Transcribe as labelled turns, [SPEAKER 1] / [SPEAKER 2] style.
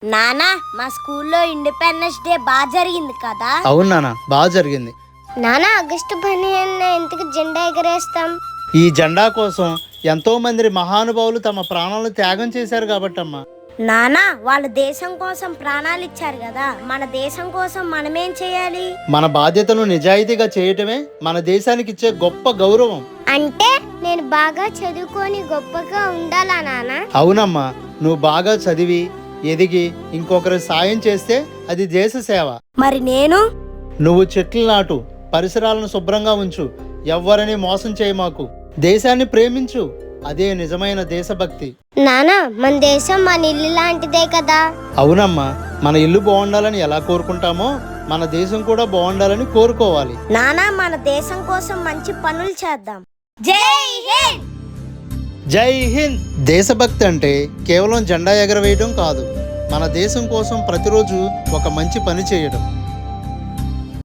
[SPEAKER 1] నానా మా స్కూల్లో ఇండిపెండెన్స్ డే బాగా జరిగింది కదా.
[SPEAKER 2] అవును నాన్న, బాగా జరిగింది.
[SPEAKER 1] నానా ఆగస్టు 15 ఎందుకు జెండా ఎగరేస్తాం?
[SPEAKER 2] ఈ జెండా కోసం ఎంతో మంది మహానుభావులు తమ ప్రాణాలను త్యాగం చేశారు కాబట్టమ్మా.
[SPEAKER 1] నానా వాళ్ళ దేశం కోసం ప్రాణాలు ఇచ్చారు కదా, మన దేశం కోసం మనమేం చేయాలి?
[SPEAKER 2] మన బాధ్యతను నిజాయితీగా చేయటమే మన దేశానికి ఇచ్చే గొప్ప గౌరవం.
[SPEAKER 1] అంటే నేను బాగా చదువుకొని గొప్పగా ఉండాలా నానా?
[SPEAKER 2] అవునమ్మా, నువ్వు బాగా చదివి ఎదిగి ఇంకొకరి సాయం చేస్తే అది దేశ సేవ.
[SPEAKER 1] మరి నేను?
[SPEAKER 2] నువ్వు చెట్లు నాటు, పరిసరాలను శుభ్రంగా ఉంచు, ఎవ్వరిని మోసం చేయమాకు, దేశాన్ని ప్రేమించు, అదే నిజమైన దేశభక్తి.
[SPEAKER 1] నానా మన దేశం మన ఇల్లు లాంటిదే కదా.
[SPEAKER 2] అవునమ్మా, మన ఇల్లు బాగుండాలని ఎలా కోరుకుంటామో మన దేశం కూడా బాగుండాలని కోరుకోవాలి.
[SPEAKER 1] నానా మన దేశం కోసం మంచి పనులు చేద్దాం. జై హింద్.
[SPEAKER 2] జై హింద్. దేశభక్తి అంటే కేవలం జెండా ఎగరవేయడం కాదు, మన దేశం కోసం ప్రతిరోజు ఒక మంచి పని చేయడం.